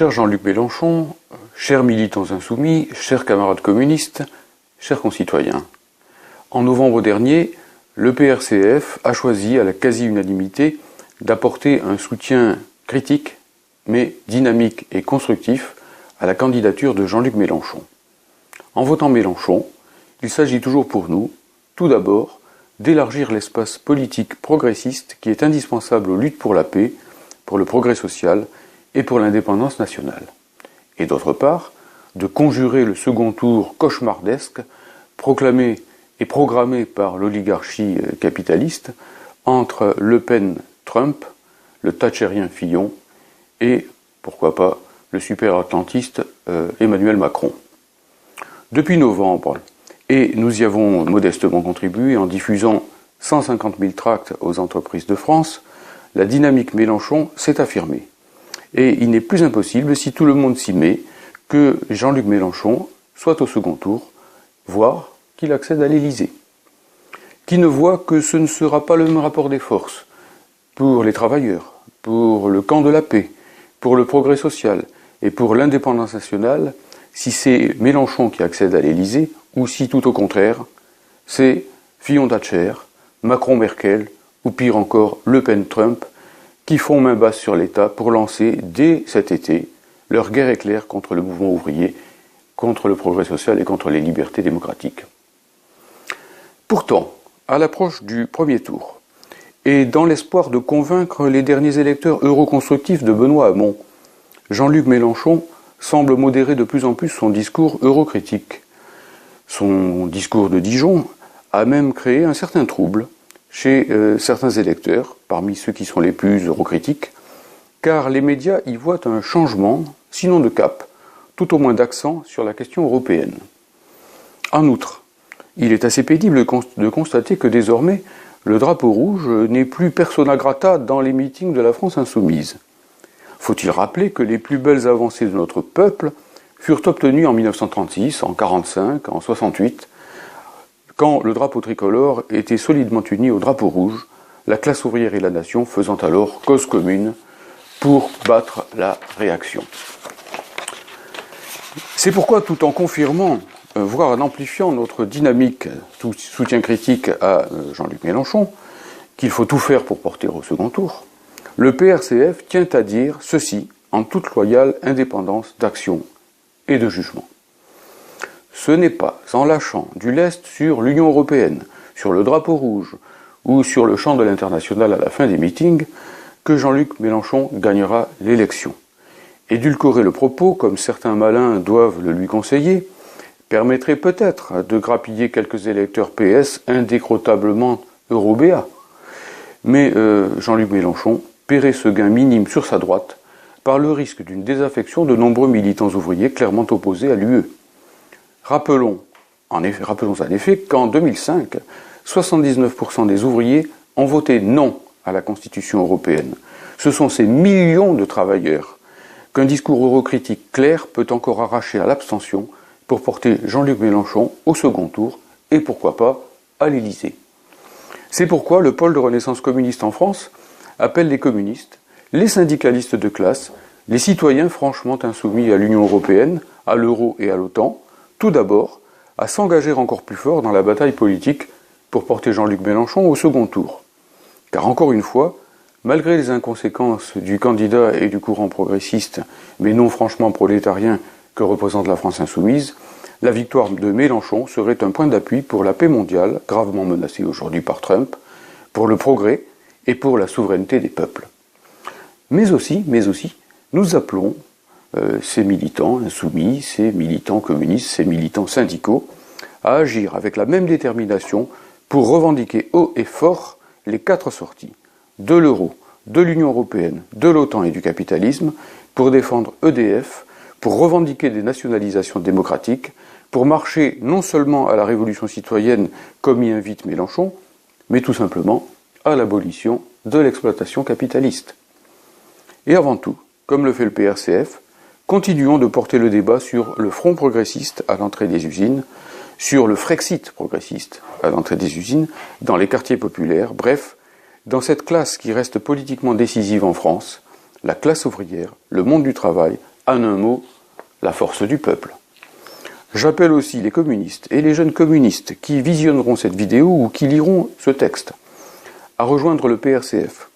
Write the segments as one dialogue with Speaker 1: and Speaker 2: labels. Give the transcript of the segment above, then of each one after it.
Speaker 1: Cher Jean-Luc Mélenchon, chers militants insoumis, chers camarades communistes, chers concitoyens, en novembre dernier, le PRCF a choisi à la quasi-unanimité d'apporter un soutien critique, mais dynamique et constructif à la candidature de Jean-Luc Mélenchon. En votant Mélenchon, il s'agit toujours pour nous, tout d'abord, d'élargir l'espace politique progressiste qui est indispensable aux luttes pour la paix, pour le progrès social et pour l'indépendance nationale. Et d'autre part, de conjurer le second tour cauchemardesque, proclamé et programmé par l'oligarchie capitaliste, entre Le Pen-Trump, le thatchérien Fillon et, pourquoi pas, le super-atlantiste Emmanuel Macron. Depuis novembre, et nous y avons modestement contribué en diffusant 150 000 tracts aux entreprises de France, la dynamique Mélenchon s'est affirmée. Et il n'est plus impossible, si tout le monde s'y met, que Jean-Luc Mélenchon soit au second tour, voire qu'il accède à l'Élysée. Qui ne voit que ce ne sera pas le même rapport des forces pour les travailleurs, pour le camp de la paix, pour le progrès social et pour l'indépendance nationale, si c'est Mélenchon qui accède à l'Élysée, ou si tout au contraire, c'est Fillon-Thatcher, Macron-Merkel, ou pire encore, Le Pen-Trump, qui font main basse sur l'État pour lancer, dès cet été, leur guerre éclair contre le mouvement ouvrier, contre le progrès social et contre les libertés démocratiques. Pourtant, à l'approche du premier tour, et dans l'espoir de convaincre les derniers électeurs euroconstructifs de Benoît Hamon, Jean-Luc Mélenchon semble modérer de plus en plus son discours eurocritique. Son discours de Dijon a même créé un certain trouble chez certains électeurs, parmi ceux qui sont les plus eurocritiques, car les médias y voient un changement, sinon de cap, tout au moins d'accent sur la question européenne. En outre, il est assez pénible de constater que désormais, le drapeau rouge n'est plus persona grata dans les meetings de la France insoumise. Faut-il rappeler que les plus belles avancées de notre peuple furent obtenues en 1936, en 1945, en 1968, quand le drapeau tricolore était solidement uni au drapeau rouge, la classe ouvrière et la nation faisant alors cause commune pour battre la réaction. C'est pourquoi, tout en confirmant, voire en amplifiant notre dynamique, tout soutien critique à Jean-Luc Mélenchon, qu'il faut tout faire pour porter au second tour, le PRCF tient à dire ceci en toute loyale indépendance d'action et de jugement. Ce n'est pas en lâchant du lest sur l'Union européenne, sur le drapeau rouge ou sur le champ de l'international à la fin des meetings que Jean-Luc Mélenchon gagnera l'élection. Édulcorer le propos, comme certains malins doivent le lui conseiller, permettrait peut-être de grappiller quelques électeurs PS indécrotablement eurobéats. Mais Jean-Luc Mélenchon paierait ce gain minime sur sa droite par le risque d'une désaffection de nombreux militants ouvriers clairement opposés à l'UE. Rappelons en effet qu'en 2005, 79% des ouvriers ont voté non à la Constitution européenne. Ce sont ces millions de travailleurs qu'un discours eurocritique clair peut encore arracher à l'abstention pour porter Jean-Luc Mélenchon au second tour et pourquoi pas à l'Élysée. C'est pourquoi le pôle de Renaissance communiste en France appelle les communistes, les syndicalistes de classe, les citoyens franchement insoumis à l'Union européenne, à l'euro et à l'OTAN, tout d'abord, à s'engager encore plus fort dans la bataille politique pour porter Jean-Luc Mélenchon au second tour. Car encore une fois, malgré les inconséquences du candidat et du courant progressiste, mais non franchement prolétarien que représente la France insoumise, la victoire de Mélenchon serait un point d'appui pour la paix mondiale, gravement menacée aujourd'hui par Trump, pour le progrès et pour la souveraineté des peuples. Mais aussi, nous appelons ces militants insoumis, ces militants communistes, ces militants syndicaux, à agir avec la même détermination pour revendiquer haut et fort les 4 sorties de l'euro, de l'Union européenne, de l'OTAN et du capitalisme, pour défendre EDF, pour revendiquer des nationalisations démocratiques, pour marcher non seulement à la révolution citoyenne comme y invite Mélenchon, mais tout simplement à l'abolition de l'exploitation capitaliste. Et avant tout, comme le fait le PRCF, continuons de porter le débat sur le front progressiste à l'entrée des usines, sur le Frexit progressiste à l'entrée des usines, dans les quartiers populaires, bref, dans cette classe qui reste politiquement décisive en France, la classe ouvrière, le monde du travail, En un mot, la force du peuple. J'appelle aussi les communistes et les jeunes communistes qui visionneront cette vidéo ou qui liront ce texte à rejoindre le PRCF.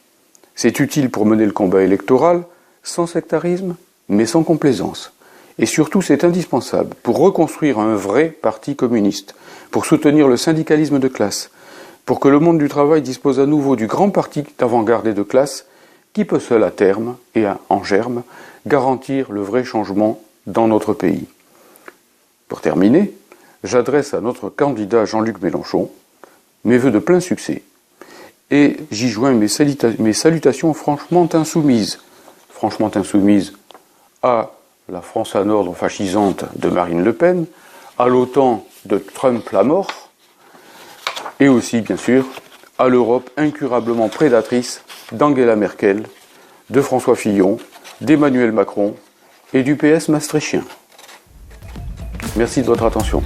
Speaker 1: C'est utile pour mener le combat électoral sans sectarisme, mais sans complaisance. Et surtout, c'est indispensable pour reconstruire un vrai parti communiste, pour soutenir le syndicalisme de classe, pour que le monde du travail dispose à nouveau du grand parti d'avant-garde et de classe qui peut seul à terme et en germe garantir le vrai changement dans notre pays. Pour terminer, j'adresse à notre candidat Jean-Luc Mélenchon mes vœux de plein succès et j'y joins mes salutations franchement insoumises à la France en ordre fascisante de Marine Le Pen, à l'OTAN de Trump la mort, et aussi, bien sûr, à l'Europe incurablement prédatrice d'Angela Merkel, de François Fillon, d'Emmanuel Macron et du PS maastrichtien. Merci de votre attention.